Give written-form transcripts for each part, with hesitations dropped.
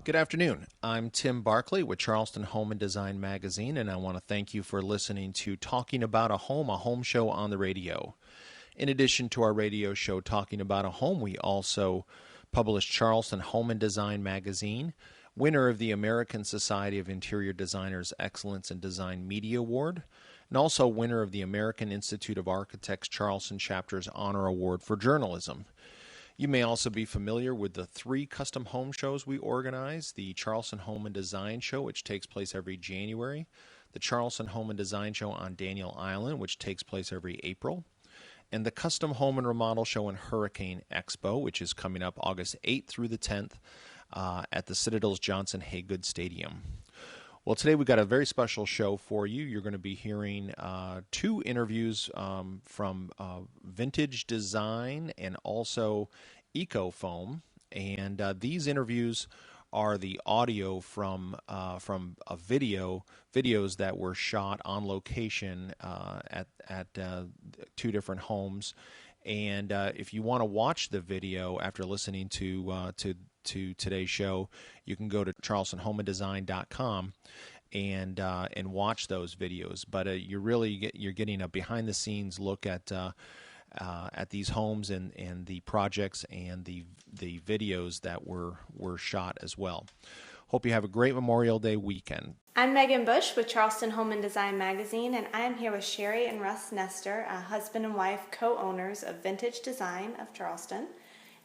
Good afternoon. I'm Tim Barkley with Charleston Home Design magazine, and I want to thank you for listening to Talking About a Home show on the radio. In addition to our radio show Talking About a Home, we also publish Charleston Home Design magazine, winner of the American Society of Interior Designers Excellence in Design Media Award, and also winner of the American Institute of Architects Charleston Chapter's Honor Award for Journalism. You may also be familiar with the 3 custom home shows we organize: the Charleston Home and Design Show, which takes place every January, the Charleston Home and Design Show on Daniel Island, which takes place every April, and the Custom Home and Remodel Show and Hurricane Expo, which is coming up August 8th through the 10th at the Citadel's Johnson Haygood Stadium. Well, today we've got a very special show for you. You're going to be hearing 2 interviews from Vintage Design and also Eco Foam, and these interviews are the audio from a videos that were shot on location at 2 different homes. And if you want to watch the video after listening to today's show, you can go to charlestonhomeanddesign.com and watch those videos. But you're getting a behind the scenes look at these homes and the projects and the videos that were shot as well. Hope you have a great Memorial Day weekend. I'm Megan Bush with Charleston Home and Design magazine, and I am here with Sherri and Russ Nestor, husband and wife co-owners of Vintage Design of Charleston.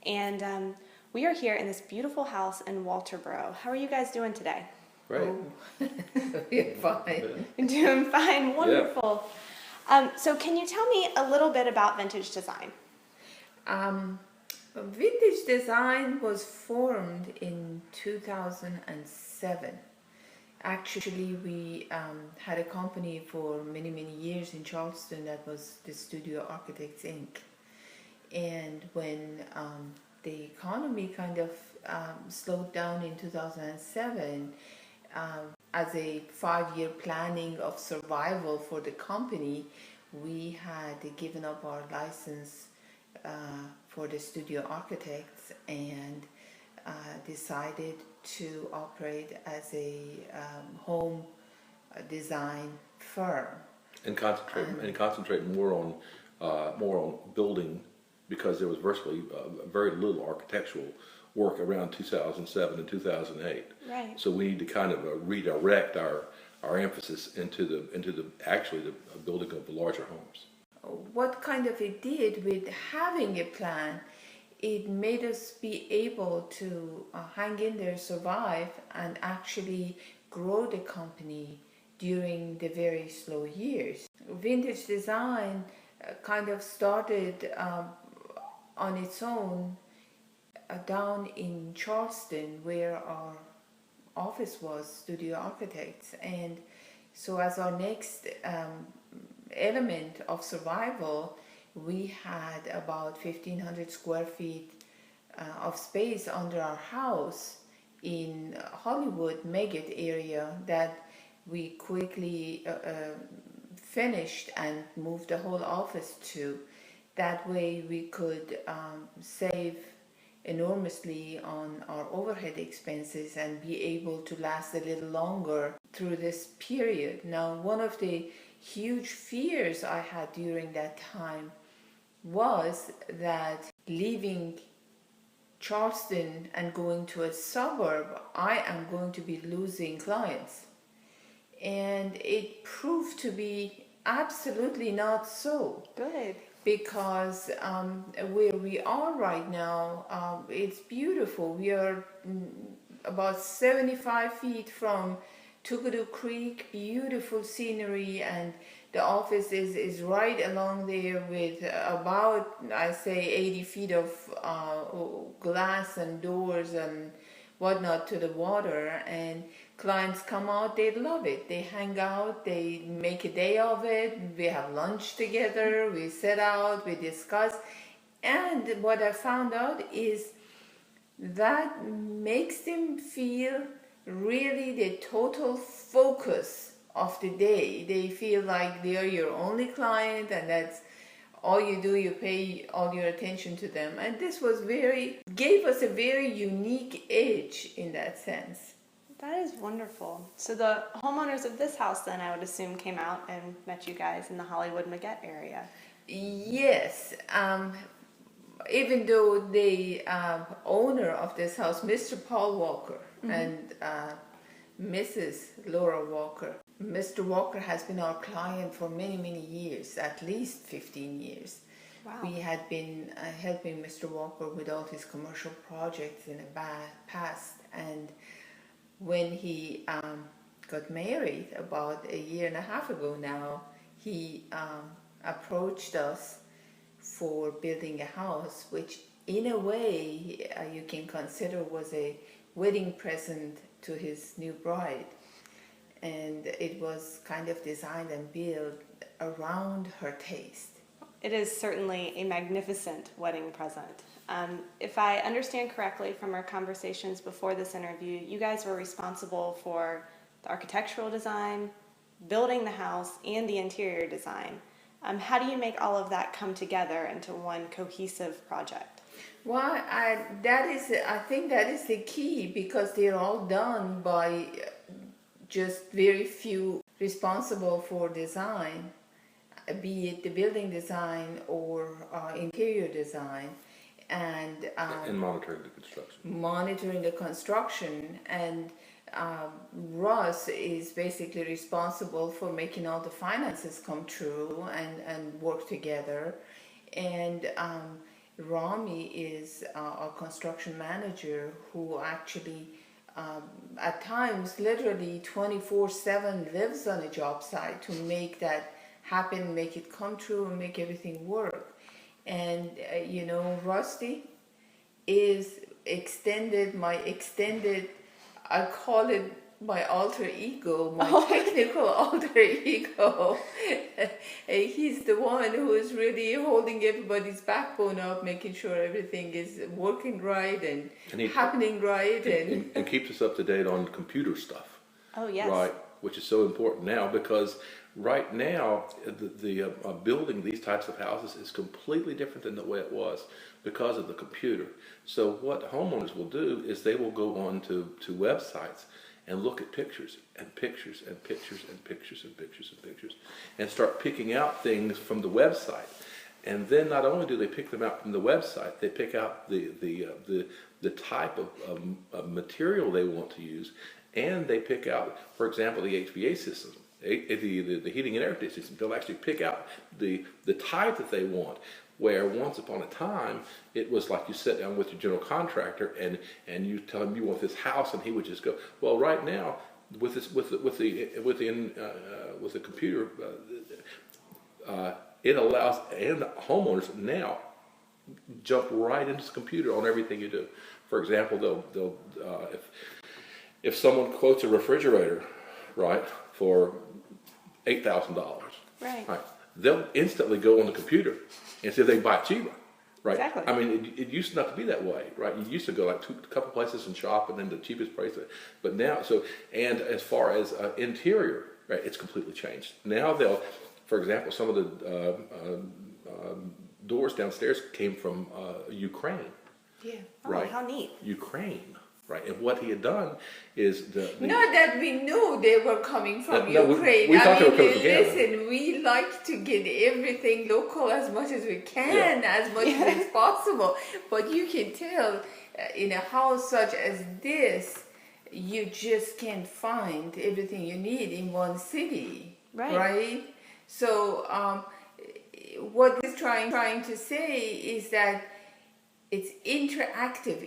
And we are here in this beautiful house in Walterboro. How are you guys doing today? Great. We're fine. Doing fine. Wonderful. Yeah. So can you tell me a little bit about Vintage Design? Vintage Design was formed in 2007. Actually, we had a company for many, many years in Charleston that was the Studio Architects, Inc. And when the economy kind of slowed down in 2007, as a 5-year planning of survival for the company, we had given up our license for the Studio Architects and decided to operate as a home design firm And concentrate more on building, because there was virtually very little architectural work around 2007 and 2008. Right. So we need to kind of redirect our emphasis into the building of the larger homes. What kind of it did with having a plan, it made us be able to hang in there, survive, and actually grow the company during the very slow years. Vintage Design kind of started on its own down in Charleston, where our office was, Studio Architects. And so as our next element of survival, we had about 1,500 square feet of space under our house in Hollywood Megget area that we quickly finished and moved the whole office to. That way we could save enormously on our overhead expenses and be able to last a little longer through this period. Now, one of the huge fears I had during that time was that leaving Charleston and going to a suburb, I am going to be losing clients. And it proved to be absolutely not so. Good. Because where we are right now, it's beautiful. We are about 75 feet from Tugadoo Creek, beautiful scenery, and the office is right along there with about, I say, 80 feet of glass and doors and whatnot to the water. And clients come out, they love it. They hang out, they make a day of it. We have lunch together, we sit out, we discuss. And what I found out is that makes them feel really the total focus of the day. They feel like they are your only client, and that's all you do, you pay all your attention to them. And this gave us a very unique edge in that sense. That is wonderful. So the homeowners of this house then, I would assume, came out and met you guys in the Hollywood-Maggette area. Yes. Even though the owner of this house, Mr. Paul Walker, and Mrs. Laura Walker, Mr. Walker has been our client for many, many years, at least 15 years. Wow. We had been helping Mr. Walker with all his commercial projects in the past. And when he got married about a year and a half ago now, he approached us for building a house, which in a way you can consider was a wedding present to his new bride. And it was kind of designed and built around her taste. It is certainly a magnificent wedding present. If I understand correctly from our conversations before this interview, you guys were responsible for the architectural design, building the house, and the interior design. How do you make all of that come together into one cohesive project? Well, I think that is the key, because they're all done by just very few responsible for design, be it the building design or interior design, and monitoring the construction. Monitoring the construction. And Russ is basically responsible for making all the finances come true and work together. And Rami is our construction manager, who actually at times literally 24/7 lives on a job site to make that happen, make it come true, and make everything work. And Rusty is my extended, I call it my alter ego, my technical alter ego. He's the one who is really holding everybody's backbone up, making sure everything is working right and happening right. And keeps us up to date on computer stuff. Oh, yes. Right, which is so important now, because right now the building these types of houses is completely different than the way it was because of the computer. So what homeowners will do is they will go on to websites and look at pictures and pictures and pictures and pictures and pictures and pictures and start picking out things from the website. And then not only do they pick them out from the website, they pick out the type of material they want to use, and they pick out, for example, the HVAC system, the heating and air conditioning system. They'll actually pick out the type that they want. Where once upon a time, it was like you sit down with your general contractor and you tell him you want this house, and he would just go. Well, right now with the computer, it allows, and homeowners now jump right into the computer on everything you do. For example, they'll if someone quotes a refrigerator, right, for $8,000, right, they'll instantly go on the computer and see if they can buy it cheaper, right? Exactly. I mean, it used not to be that way, right? You used to go like a couple places and shop, and then the cheapest price. But now, and as far as interior, right, it's completely changed. Now they'll, for example, some of the doors downstairs came from Ukraine. Yeah. Oh, right. How neat. Ukraine. Right, and what he had done is not that we knew they were coming from no, Ukraine. We thought they were coming from Canada. Listen, we like to get everything local as much as we can, as much as it's possible. But you can tell in a house such as this, you just can't find everything you need in one city, right? So what this trying to say is that it's interactive,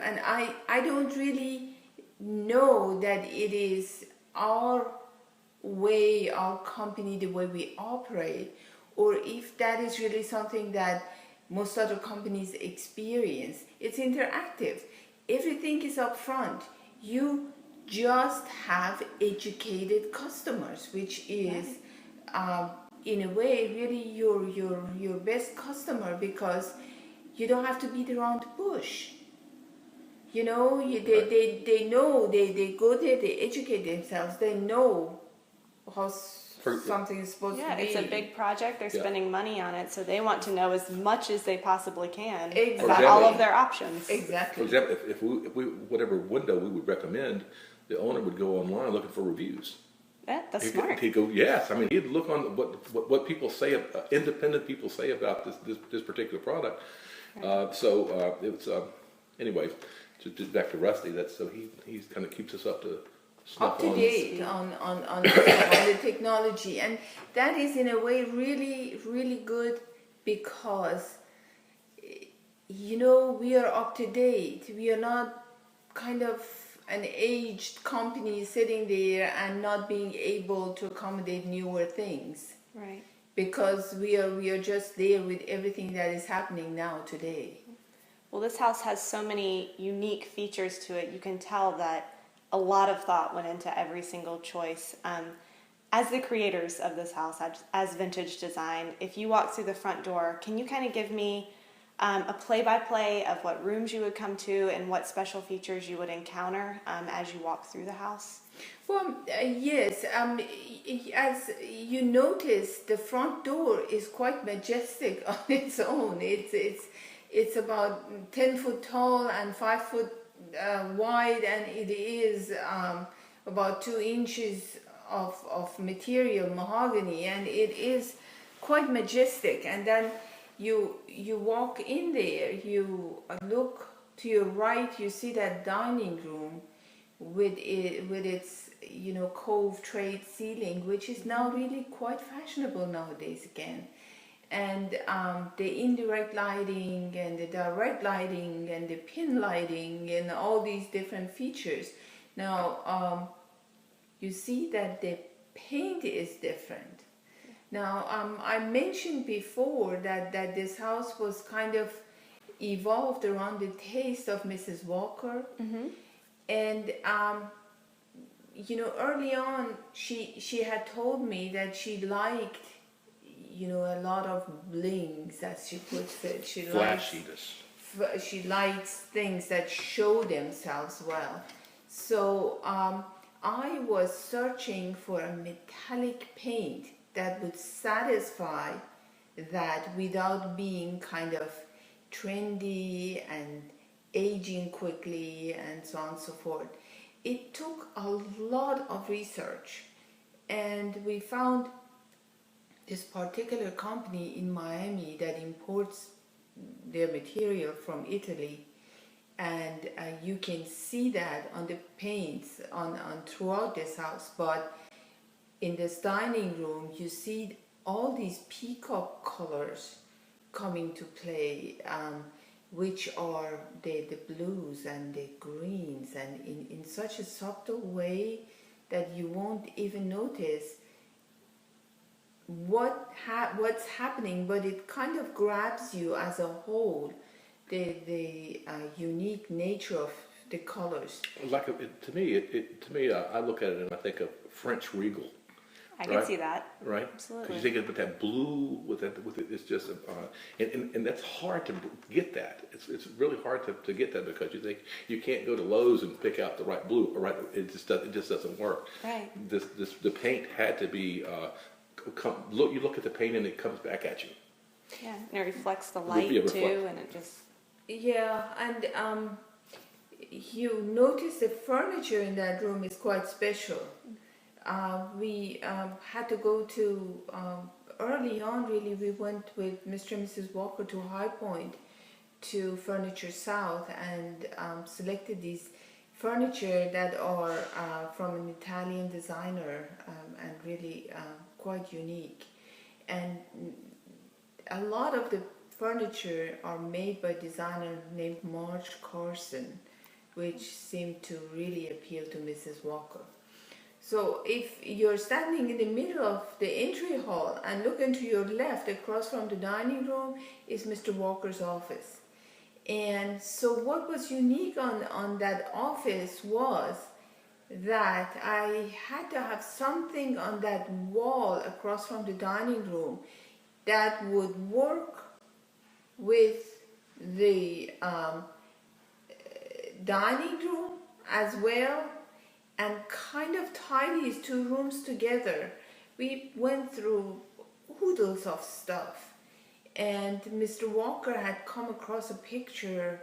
and I don't really know that it is our way, our company, the way we operate, or if that is really something that most other companies experience. It's interactive. Everything is up front. You just have educated customers, which is in a way really your best customer, because you don't have to beat around the bush. They know, they go there, they educate themselves, they know something is supposed Yeah, to be. it's a big project. They're Yeah. spending money on it, so they want to know as much as they possibly can Exactly. about all of their options. For Exactly. example, if we whatever window we would recommend, the owner would go online looking for reviews. Yeah, that's smart. He'd go, yes. I mean, he'd look on what people say, independent people say about this particular product. It's anyway. Just back to Rusty. That's so he's kind of keeps us up to snuff Up to on. date on the technology, and that is in a way really, really good because we are up to date. We are not kind of an aged company sitting there and not being able to accommodate newer things. Right. Because we are just there with everything that is happening now today. Well, this house has so many unique features to it. You can tell that a lot of thought went into every single choice. As the creators of this house, as Vintage Design, if you walk through the front door, can you kind of give me a play-by-play of what rooms you would come to and what special features you would encounter as you walk through the house? Well, yes. As you notice, the front door is quite majestic on its own. It's about 10 foot tall and 5 foot wide, and it is about 2 inches of material, mahogany, and it is quite majestic. And then you walk in there, you look to your right, you see that dining room with its cove trade ceiling, which is now really quite fashionable nowadays again. And the indirect lighting and the direct lighting and the pin lighting and all these different features. Now you see that the paint is different. Now I mentioned before that this house was kind of evolved around the taste of Mrs. Walker. Mm-hmm. And early on she had told me that she liked a lot of blings, as she puts it. She likes things that show themselves well. So I was searching for a metallic paint that would satisfy that without being kind of trendy and aging quickly and so on and so forth. It took a lot of research, and we found this particular company in Miami that imports their material from Italy, and you can see that on the paints on throughout this house. But in this dining room, you see all these peacock colors coming to play, which are the blues and the greens, and in such a subtle way that you won't even notice what's happening, but it kind of grabs you as a whole, the unique nature of the colors. To me, I look at it and I think of French Regal. I can see that. Right? Absolutely. Because you think of that blue with it, it's just, and that's hard to get that. It's really hard to get that because you think you can't go to Lowe's and pick out the right blue, or right? It just doesn't work. Right. The paint had to be. You look at the paint and it comes back at you. Yeah, and it reflects the light too, and it just. Yeah, and you notice the furniture in that room is quite special. We had to go to, early on really, we went with Mr. and Mrs. Walker to High Point to Furniture South and selected these furniture that are from an Italian designer and really quite unique. And a lot of the furniture are made by a designer named Marge Carson, which seemed to really appeal to Mrs. Walker. So if you're standing in the middle of the entry hall and look into your left, across from the dining room, is Mr. Walker's office. And so what was unique on that office was that I had to have something on that wall across from the dining room that would work with the dining room as well, and kind of tie these two rooms together we went through oodles of stuff. And Mr. Walker had come across a picture,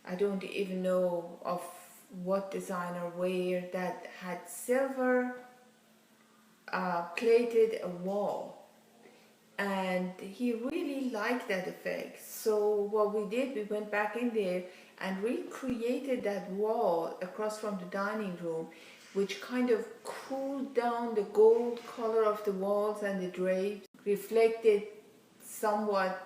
I don't even know of what designer where, that had silver plated a wall. And he really liked that effect. So what we did, we went back in there and recreated that wall across from the dining room, which kind of cooled down the gold color of the walls and the drapes, reflected somewhat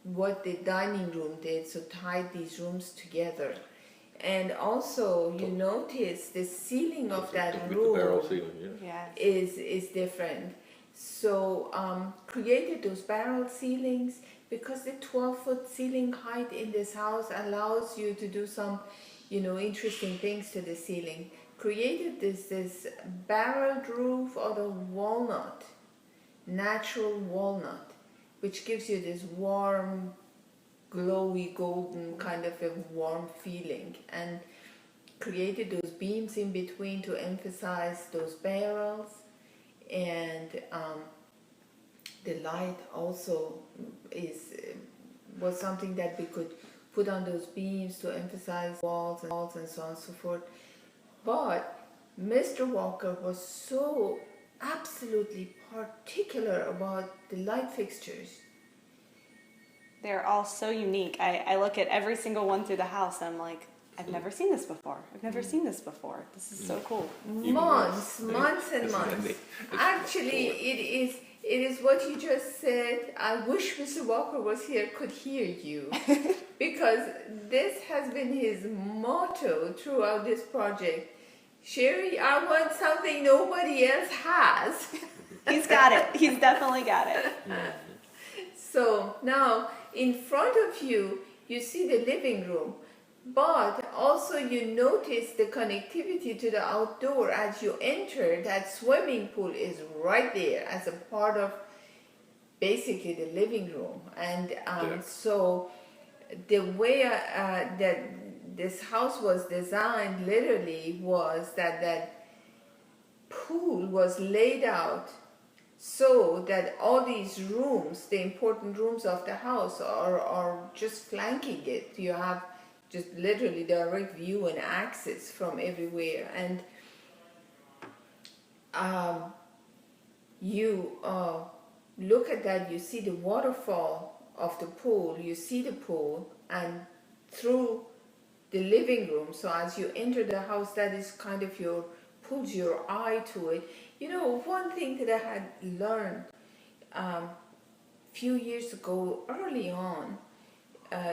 what the dining room did, so tied these rooms together. And also, you notice the ceiling of that With room the barrel ceiling, yeah. Yes. is different. So created those barrel ceilings because the 12-foot ceiling height in this house allows you to do some, interesting things to the ceiling. Created this barreled roof out of walnut, natural walnut, which gives you this warm, glowy, golden kind of a warm feeling, and created those beams in between to emphasize those barrels. And the light also was something that we could put on those beams to emphasize walls and so on and so forth. But Mr. Walker was so absolutely particular about the light fixtures. They're all so unique. I look at every single one through the house and I'm like, I've never seen this before. I've never seen this before. This is so cool. Months and months. Actually, it is what you just said. I wish Mr. Walker was here, could hear you. Because this has been his motto throughout this project. Sherri, I want something nobody else has. He's got it. He's definitely got it. So now, in front of you, you see the living room. But also you notice the connectivity to the outdoor. As you enter, that swimming pool is right there as a part of basically the living room. And so the way that this house was designed literally was that pool was laid out so that all these rooms, the important rooms of the house, are just flanking it. You have just literally direct view and access from everywhere. And you look at that, you see the waterfall of the pool, you see the pool, and through the living room. So as you enter the house, that is kind of pulls your eye to it. One thing that I had learned a few years ago, early on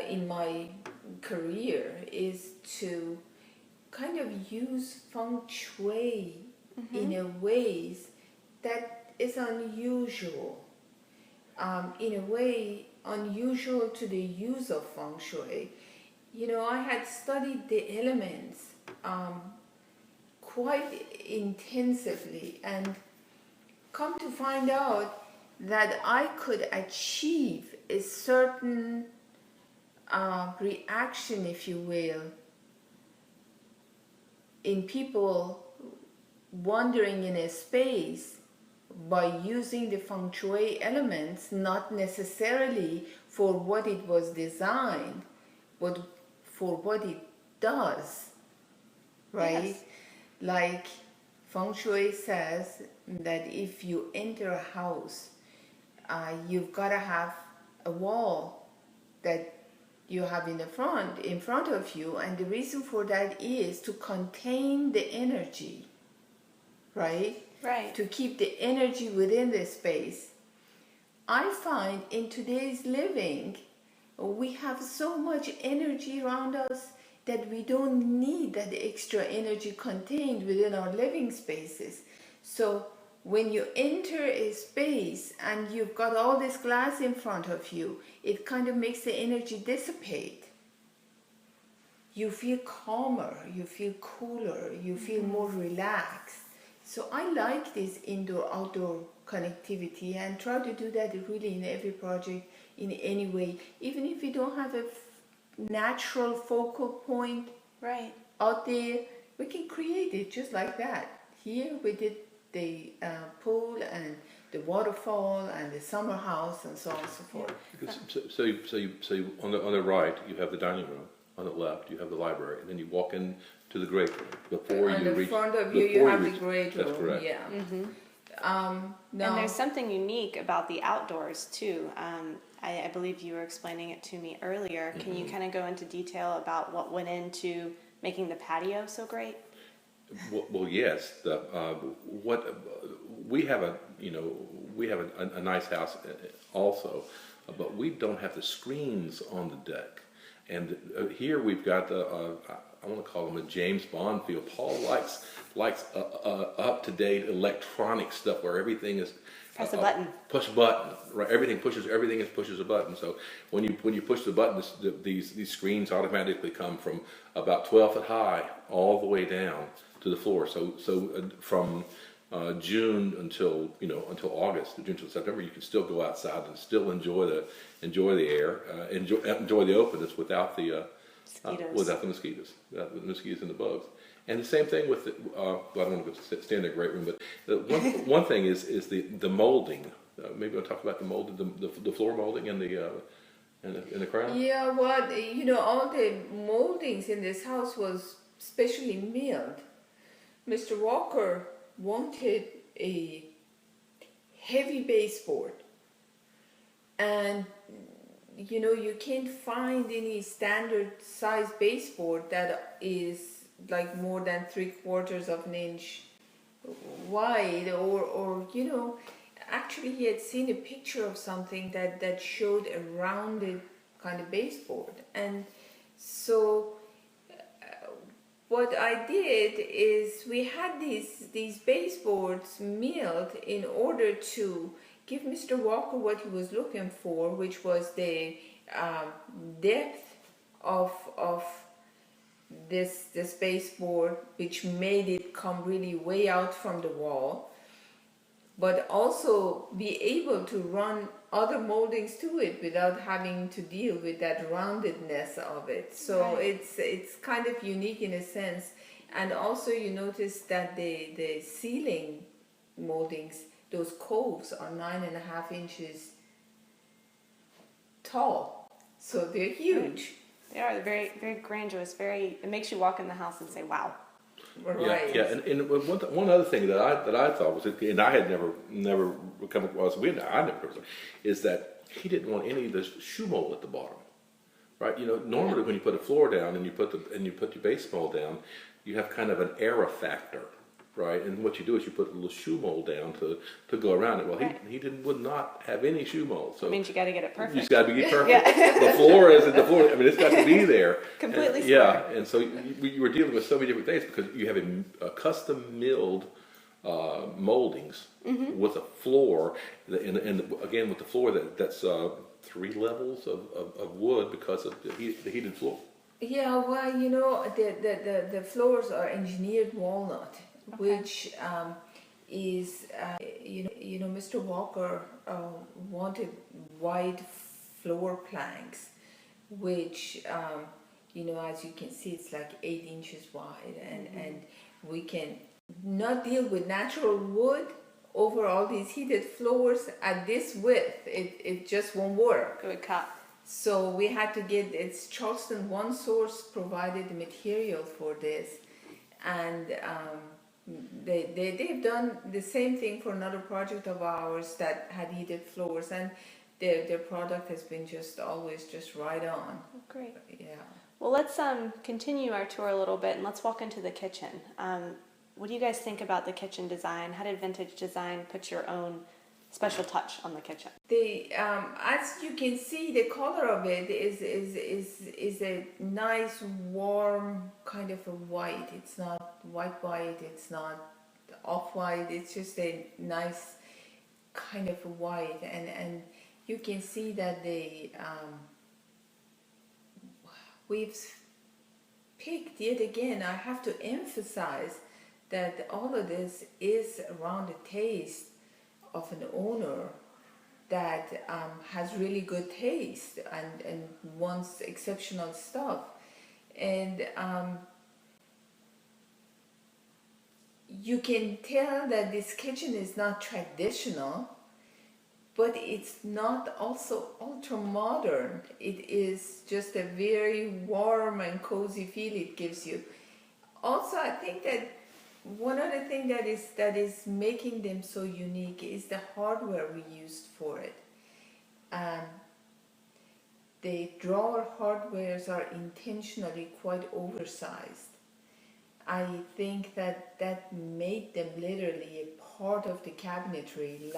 in my career, is to kind of use feng shui in a ways that is unusual, in a way unusual to the use of feng shui. I had studied the elements quite intensively and come to find out that I could achieve a certain reaction, if you will, in people wandering in a space by using the feng shui elements, not necessarily for what it was designed, but for what it does, right? Yes. Like feng shui says that if you enter a house, you've got to have a wall that you have in front of you, and the reason for that is to contain the energy, right? Right. To keep the energy within the space. I find in today's living, we have so much energy around us that we don't need that extra energy contained within our living spaces. So when you enter a space and you've got all this glass in front of you, it kind of makes the energy dissipate. You feel calmer, you feel cooler, you feel more relaxed. So I like this indoor-outdoor connectivity and try to do that really in every project in any way. Even if you don't have a natural focal point Right. out there, we can create it just like that. Here we did the pool and the waterfall and the summer house and so on and so forth. So on the right you have the dining room. On the left you have the library, and then you walk in to the great room before you reach. In front of you have the great room. That's correct. Yeah. And there's something unique about the outdoors too. I believe you were explaining it to me earlier. Can you kind of go into detail about what went into making the patio so great? Well, yes. We have a nice house also, but we don't have the screens on the deck. And here we've got I want to call them a James Bond feel. Paul likes up to date electronic stuff where everything is Press a button. Push a button. Right, everything pushes a button. So when you push the button, these screens automatically come from about 12 foot high all the way down to the floor. So from June until August, June until September, you can still go outside and still enjoy the air, enjoy the openness without the mosquitoes, and the bugs. And the same thing with I don't want to stay in the great room, but one thing is the molding. Maybe I'll talk about the molding, the floor molding and the crown. Yeah, all the moldings in this house was specially milled. Mr. Walker wanted a heavy baseboard, and you can't find any standard size baseboard that is like more than 3/4 of an inch wide, or actually he had seen a picture of something that showed a rounded kind of baseboard. And so what I did is we had these baseboards milled in order to give Mr. Walker what he was looking for, which was the depth of this baseboard, which made it come really way out from the wall, but also be able to run other moldings to it without having to deal with that roundedness of it. So right. It's kind of unique in a sense. And also you notice that the ceiling moldings, those coves, are 9.5 inches tall. So they're huge. They are very, very grandiose. It makes you walk in the house and say, "Wow." Right. Yeah. And one other thing that I thought was, and I had never come across, is that he didn't want any of the shoe mold at the bottom. Right. Normally when you put a floor down and you put your base mold down, you have kind of an era factor. Right, and what you do is you put a little shoe mold down to go around it. Well, right. he would not have any shoe mold. So it means you got to get it perfect. You got to get perfect. Yeah. The floor isn't the floor. I mean, it's got to be there. Completely and, yeah, and so you were dealing with so many different things because you have a custom milled moldings with a floor, and again with the floor that's 3 levels of wood because of the heated floor. Yeah, well, the floors are engineered walnut. Okay. Which is, Mr. Walker wanted wide floor planks, which, as you can see, it's like 8 inches wide, and we can not deal with natural wood over all these heated floors at this width. It just won't work. It would cut. So we had to it's Charleston One Source provided the material for this, and they've done the same thing for another project of ours that had heated floors, and their product has been always right on. Great. Yeah. Well, let's continue our tour a little bit and let's walk into the kitchen. What do you guys think about the kitchen design? How did Vintage Design put your own special touch on the kitchen? As you can see, the color of it is a nice warm kind of a white. It's not white, it's not off-white, it's just a nice kind of a white, and you can see that we've picked, yet again, I have to emphasize that all of this is around the taste of an owner that has really good taste and wants exceptional stuff. And you can tell that this kitchen is not traditional, but it's not also ultra modern. It is just a very warm and cozy feel it gives you. Also, I think that one other thing that is making them so unique is the hardware we used for it. The drawer hardwares are intentionally quite oversized. I think that made them literally a part of the cabinetry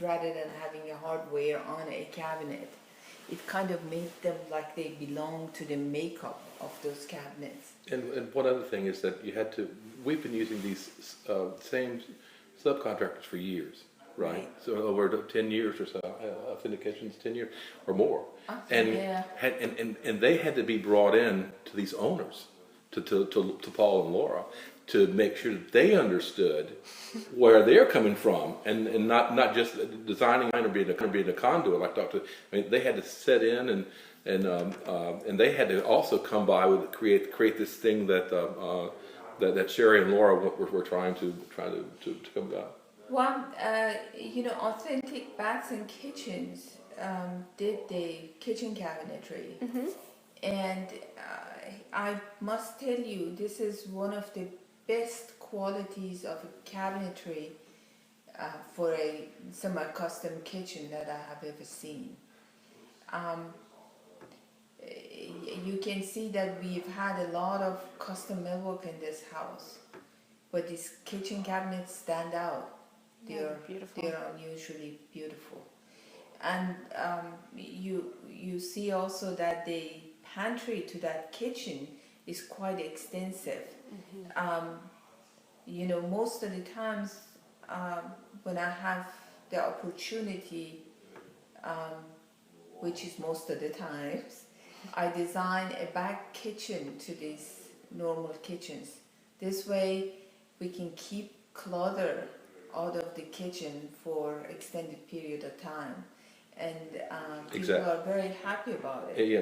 rather than having a hardware on a cabinet. It kind of made them like they belong to the makeup of those cabinets. And one other thing is that we've been using these same subcontractors for years, right? So over 10 years or so, in the kitchens, 10 years or more. And they had to be brought in to these owners, to Paul and Laura, to make sure that they understood where they're coming from, and not just designing or being a conduit like Dr. I mean, they had to set in and they had to also come by with create this thing that Sherri and Laura were trying to come about. Well, Authentic Baths and Kitchens did the kitchen cabinetry, and I must tell you, this is one of the best qualities of a cabinetry for a semi-custom kitchen that I have ever seen. You can see that we've had a lot of custom millwork in this house, but these kitchen cabinets stand out. They're beautiful. They're unusually beautiful, and you see also that the pantry to that kitchen is quite extensive. Most of the times when I have the opportunity, which is most of the times, I design a back kitchen to these normal kitchens. This way we can keep clutter out of the kitchen for extended period of time, and people are very happy about it. Yeah,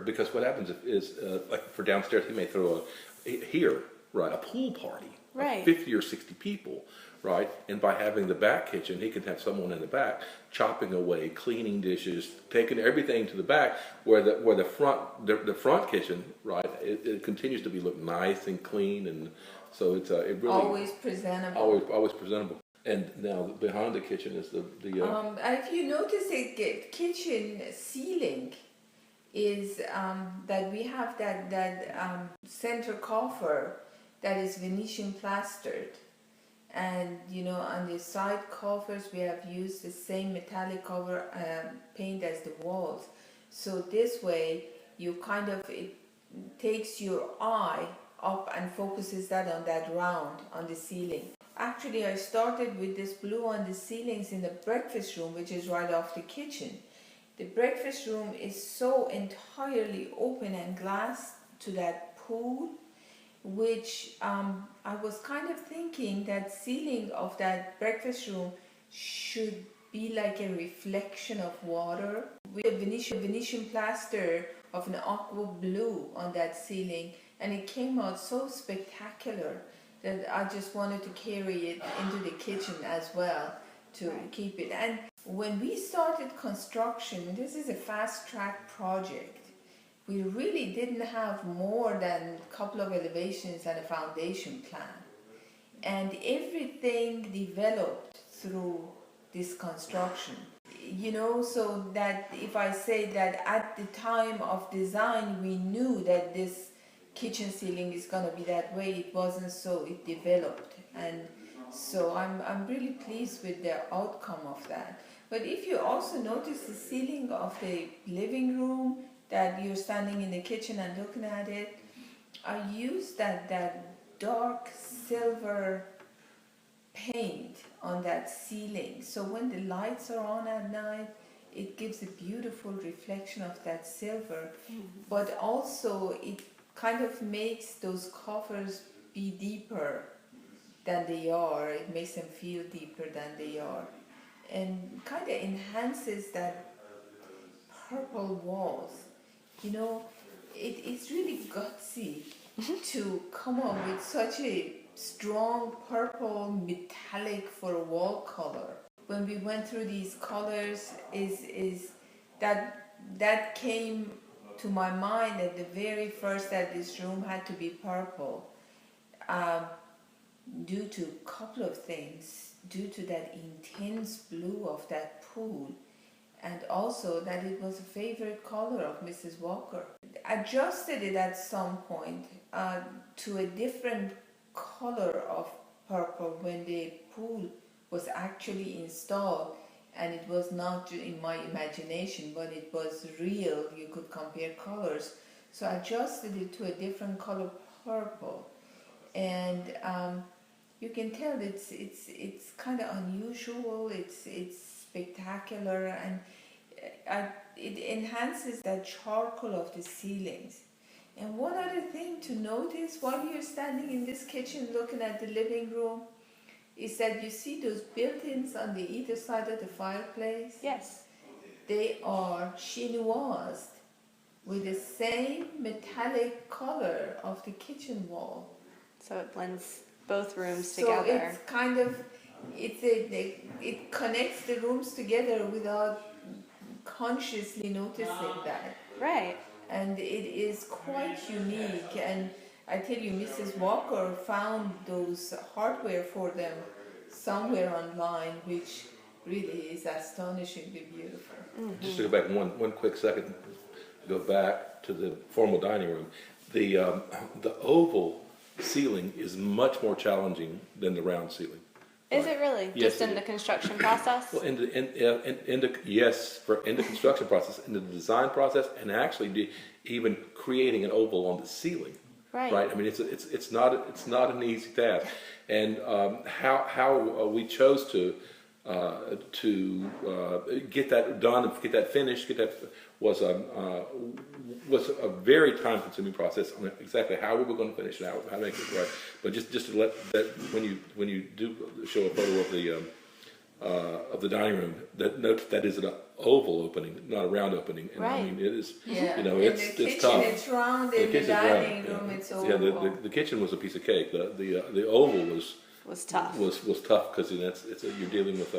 because what happens is like for downstairs, he may throw a pool party, right, 50 or 60 people, right? And by having the back kitchen, he can have someone in the back chopping away, cleaning dishes, taking everything to the back, where the front kitchen, right? It continues to look nice and clean, and so it really always presentable. Always presentable. And now behind the kitchen is the if you notice, the kitchen ceiling is that we have that center coffer that is Venetian plastered, and on the side coffers we have used the same metallic cover paint as the walls. So this way it takes your eye up and focuses that on that round on the ceiling. Actually, I started with this blue on the ceilings in the breakfast room, which is right off the kitchen. The breakfast room is so entirely open and glass to that pool, which I was kind of thinking that ceiling of that breakfast room should be like a reflection of water, with a Venetian plaster of an aqua blue on that ceiling, and it came out so spectacular that I just wanted to carry it into the kitchen as well to keep it. And when we started construction, this is a fast-track project. We really didn't have more than a couple of elevations and a foundation plan. And everything developed through this construction. So that if I say that at the time of design, we knew that this kitchen ceiling is going to be that way, it wasn't so, it developed. And so I'm really pleased with the outcome of that. But if you also notice the ceiling of the living room, that you're standing in the kitchen and looking at it, I used that dark silver paint on that ceiling. So when the lights are on at night, it gives a beautiful reflection of that silver, but also it kind of makes those coffers be deeper than they are. It makes them feel deeper than they are, and kind of enhances that purple walls. It's really gutsy to come up with such a strong purple metallic for a wall color. When we went through these colors, is that came to my mind at the very first, that this room had to be purple, due to a couple of things, due to that intense blue of that pool, and also that it was a favorite color of Mrs. Walker. Adjusted it at some point to a different color of purple when the pool was actually installed, and it was not in my imagination, but it was real. You could compare colors, so I adjusted it to a different color purple, and you can tell it's kind of unusual. It's spectacular, and it enhances that charcoal of the ceilings. And one other thing to notice while you're standing in this kitchen looking at the living room is that you see those built-ins on the either side of the fireplace. Yes. They are chinoised with the same metallic color of the kitchen wall. So it blends both rooms So together. it's kind of, it connects the rooms together without consciously noticing that. Right. And it is quite unique. And I tell you, Mrs. Walker found those hardware for them somewhere online, which really is astonishingly beautiful. Mm-hmm. Just to go back one quick second, go back to the formal dining room. The oval ceiling is much more challenging than the round ceiling. Is it really? Yes, Just in it the is. construction process? Well, in the construction process, in the design process, and actually even creating an oval on the ceiling. Right. Right. I mean, it's not an easy task, and how we chose to get that done and get that finished, was a very time-consuming process on exactly how we were going to finish it, how to make it right. But just to let that when you do show a photo of the dining room, note that is an oval opening, not a round opening. And Right. I mean, it is. Yeah. You know, in it's the kitchen, tough. it's round. In the kitchen's dining round, room, yeah. it's Yeah, oval. the kitchen was a piece of cake. The oval Was tough. was tough because you're dealing with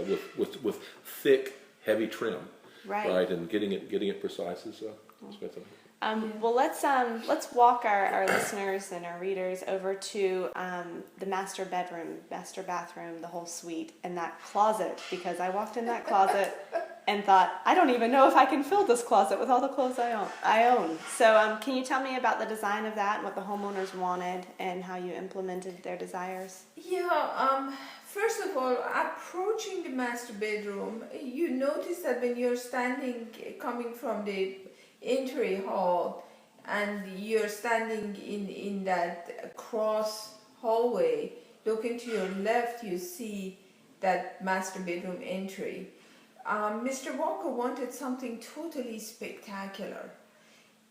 thick, heavy trim, Right. and getting it precise is expensive. Well, let's walk our listeners and our readers over to the master bathroom, the whole suite, and that closet, because I walked in that closet and thought, I don't even know if I can fill this closet with all the clothes I own. So can you tell me about the design of that and what the homeowners wanted and how you implemented their desires? Yeah, first of all, approaching the master bedroom, you notice that when you're coming from the entry hall and you're standing in that cross hallway, looking to your left, you see that master bedroom entry. Mr. Walker wanted something totally spectacular.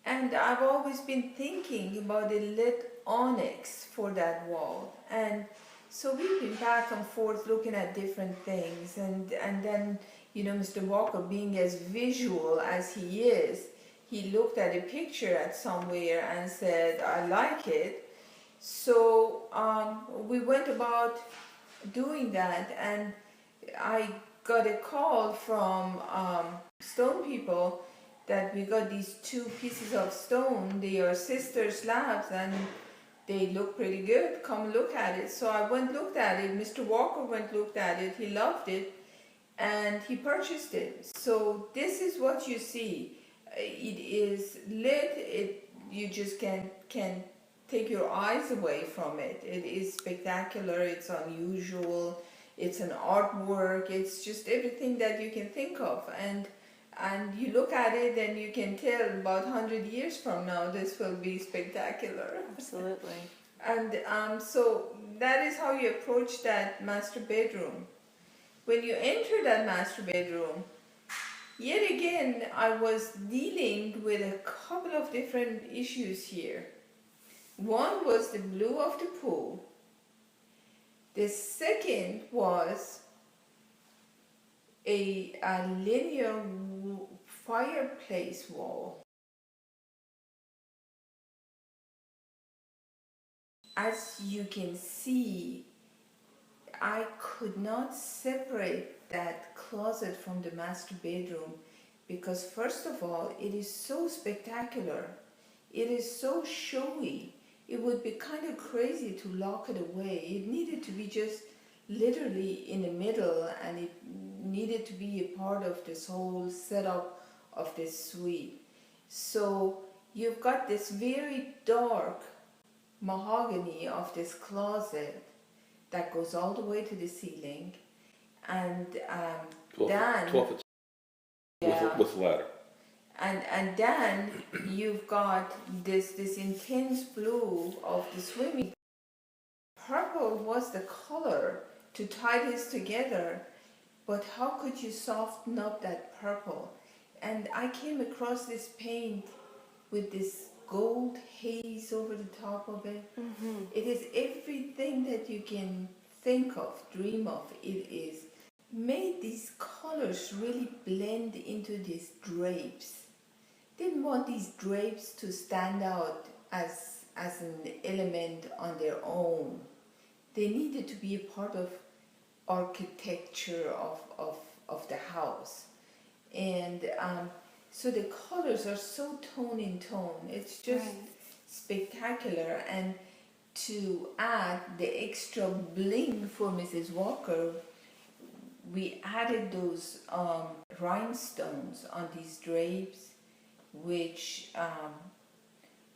And I've always been thinking about a lit onyx for that wall. And so we've been back and forth looking at different things. And then, Mr. Walker, being as visual as he is, he looked at a picture at somewhere and said, I like it. So we went about doing that, and I got a call from stone people that we got these two pieces of stone. They are sister slabs and they look pretty good. Come look at it. So I went looked at it. Mr. Walker went looked at it. He loved it and he purchased it. So this is what you see. It is lit. You just can't take your eyes away from it. It is spectacular. It's unusual. It's an artwork. It's just everything that you can think of. And you look at it and you can tell about 100 years from now this will be spectacular. Absolutely. And so that is how you approach that master bedroom. When you enter that master bedroom, yet again, I was dealing with a couple of different issues here. One was the blue of the pool. The second was a linear fireplace wall. as you can see, I could not separate that closet from the master bedroom because, first of all, it is so spectacular. It is so showy. It would be kind of crazy to lock it away. It needed to be just literally in the middle, and it needed to be a part of this whole setup of this suite. So you've got this very dark mahogany of this closet that goes all the way to the ceiling, and 12 foot with ladder. And then you've got this intense blue of the swimming. Purple was the color to tie this together, but how could you soften up that purple? And I came across this paint with this gold haze over the top of it. Mm-hmm. It is everything that you can think of, dream of. It is made these colors really blend into these drapes. Didn't want these drapes to stand out as an element on their own. They needed to be a part of architecture of the house. And so the colors are so tone in tone. It's just spectacular. And to add the extra bling for Mrs. Walker, we added those rhinestones on these drapes, which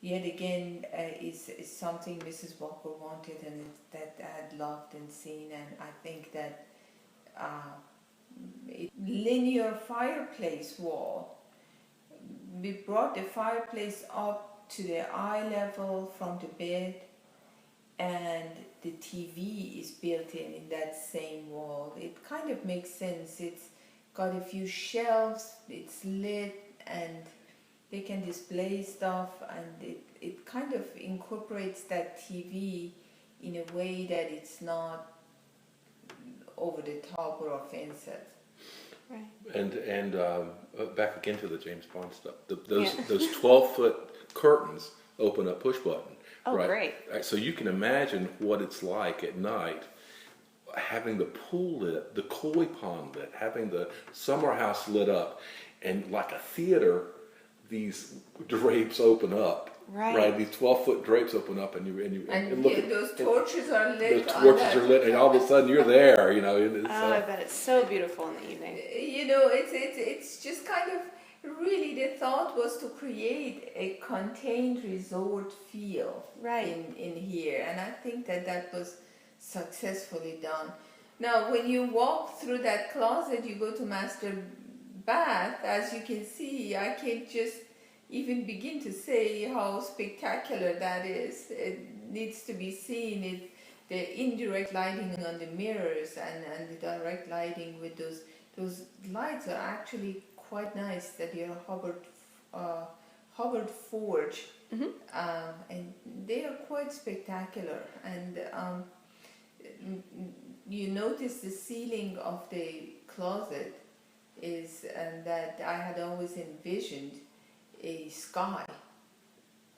yet again is something Mrs. Walker wanted and that I had loved and seen. And I think that linear fireplace wall, we brought the fireplace up to the eye level from the bed, and the TV is built in that same wall. It kind of makes sense. It's got a few shelves, it's lit, and they can display stuff, and it kind of incorporates that TV in a way that it's not over the top or offensive. Right. And back again to the James Bond stuff. Those 12-foot curtains open up push button. Oh, right? great. Right, so you can imagine what it's like at night, having the pool lit, the koi pond lit, having the summer house lit up, and like a theater, these drapes open up. Right. These 12-foot drapes open up, and look at those torches are lit. Those torches are lit, and all of a sudden you're there. I bet it's so beautiful in the evening. It's just kind of really the thought was to create a contained resort feel in here, and I think that was successfully done. Now, when you walk through that closet, you go to master bath. As you can see, I can't just even begin to say how spectacular that is. It needs to be seen. The indirect lighting on the mirrors and the direct lighting with those lights are actually quite nice. That you're Hubbard Forge, and they are quite spectacular. And you notice the ceiling of the closet is that I had always envisioned a sky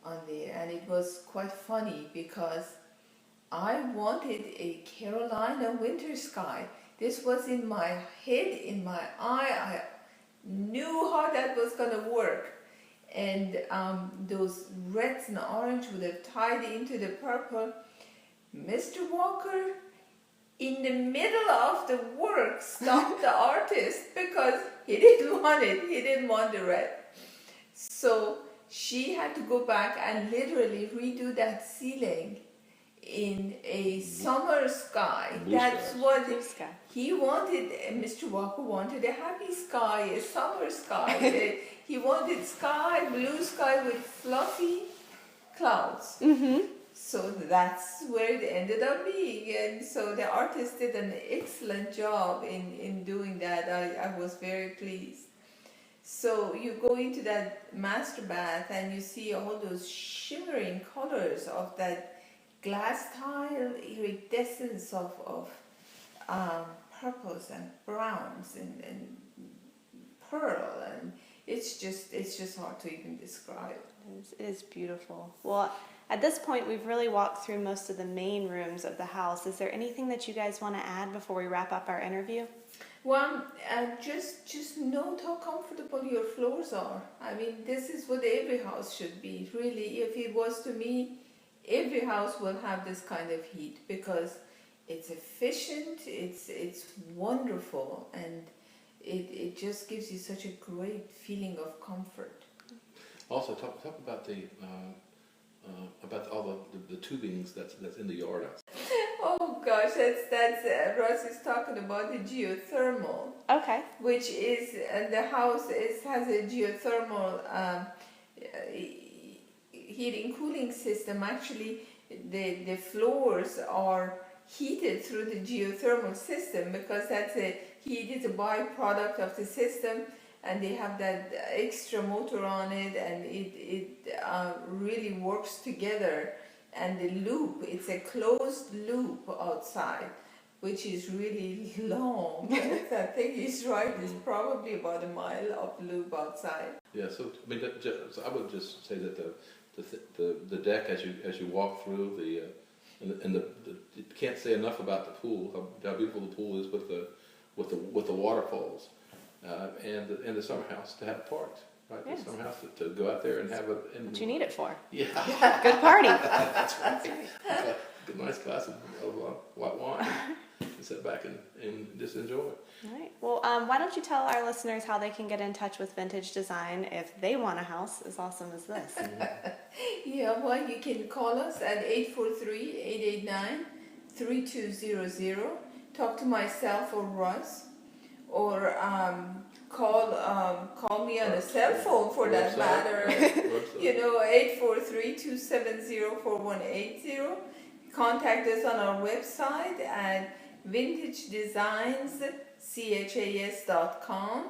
on there, and it was quite funny because I wanted a Carolina winter sky. This was in my head, in my eye. I knew how that was going to work, and those reds and orange would have tied into the purple. Mr. Walker, in the middle of the work, stopped the artist because he didn't want it. He didn't want the red. So she had to go back and literally redo that ceiling in a summer sky. That's what he wanted. Mr. Walker wanted a happy sky, a summer sky. He wanted sky, blue sky with fluffy clouds. Mm-hmm. So that's where it ended up being. And so the artist did an excellent job in doing that. I was very pleased. So you go into that master bath and you see all those shimmering colors of that glass tile, iridescence of purples and browns and pearl, and it's just hard to even describe. It is beautiful. Well, at this point, we've really walked through most of the main rooms of the house. Is there anything that you guys want to add before we wrap up our interview? Well, just note how comfortable your floors are. I mean, this is what every house should be. Really, if it was to me, every house will have this kind of heat because it's efficient, it's wonderful, and it just gives you such a great feeling of comfort. Also, talk about all the tubings that's in the yard. Oh gosh, that's Russ is talking about the geothermal. Okay. Which is the house has a geothermal heating cooling system. Actually, the floors are heated through the geothermal system because heat is a byproduct of the system, and they have that extra motor on it, and it really works together. And the loop, it's a closed loop outside, which is really long. I think he's right. It's probably about a mile of loop outside. Yeah. So I mean, so I would just say that the deck as you walk through you can't say enough about the pool. How beautiful the pool is with the waterfalls, and the summer house to have parks. Right, yes. The summer house to go out there and have a. What you need it for? Yeah. Good party. That's right. A nice glass of white wine and sit back and just enjoy it. All right. Well, why don't you tell our listeners how they can get in touch with Vintage Design if they want a house as awesome as this? Yeah, well, you can call us at 843-889-3200. Talk to myself or Russ, or call me on a cell phone for that matter. 843-270-4180. Contact us on our website at vintagedesigns.com,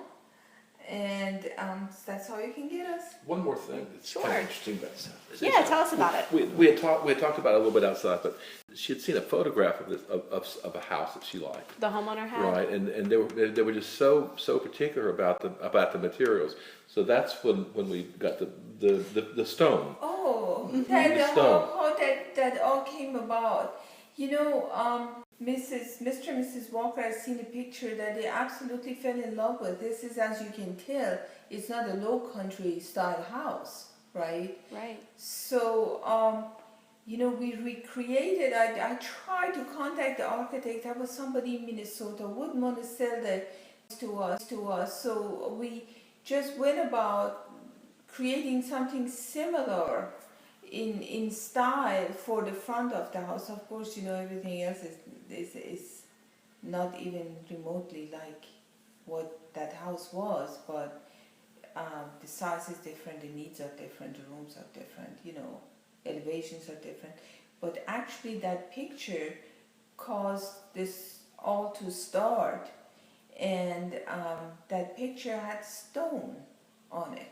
and that's how you can get us. One more thing that's Sure. kind of interesting about this. Yeah, tell us about it. We had talked about it a little bit outside, but she had seen a photograph of this of a house that she liked. The homeowner had? Right, and they were just so particular about the materials. So that's when we got the stone. Oh, how that all came about. Mr. and Mrs. Walker has seen a picture that they absolutely fell in love with. This is, as you can tell, it's not a low country style house, right? Right. So, we recreated. I tried to contact the architect. That was somebody in Minnesota. Wouldn't want to sell that to us. So we just went about creating something similar in style for the front of the house. Of course, everything else is not even remotely like what that house was, but the size is different, the needs are different, the rooms are different, elevations are different. But actually that picture caused this all to start, and that picture had stone on it.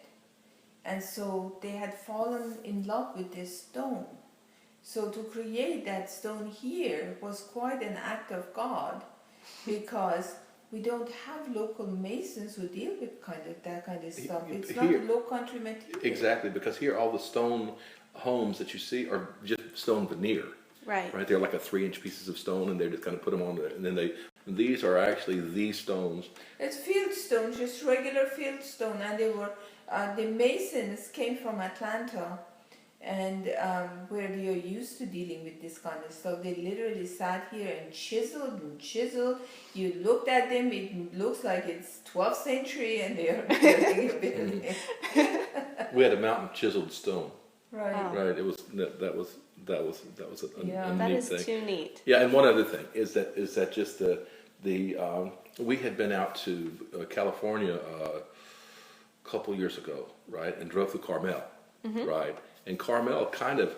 And so they had fallen in love with this stone. So to create that stone here was quite an act of God, because we don't have local masons who deal with that kind of stuff. It's not a low country material. Exactly, because here all the stone homes that you see are just stone veneer. Right. Right, they're like 3-inch pieces of stone, and they just kind of put them on there, and then these are actually these stones. It's field stone, just regular field stone, and they were the masons came from Atlanta, and where they are used to dealing with this kind of stuff. They literally sat here and chiseled. You looked at them, it looks like it's 12th century, and they are building a building. We had a mountain chiseled stone. Right. Oh. Right. It was that was a That neat is thing. too neat. Yeah, and one other thing is that just the we had been out to California a couple years ago, right, and drove through Carmel, right, and Carmel kind of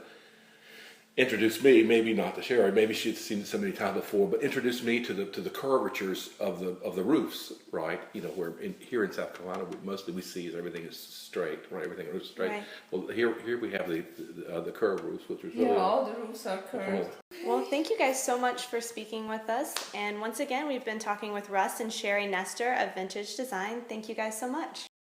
introduced me, maybe not to Sherri, maybe she'd seen it so many times before, but introduced me to the curvatures of the roofs, right? Where here in South Carolina, mostly we see is everything is straight, right? Everything is straight. Right. Well, here we have the curved roofs, which is really all the roofs are curved. Well, thank you guys so much for speaking with us. And once again, we've been talking with Russ and Sherri Nestor of Vintage Design. Thank you guys so much.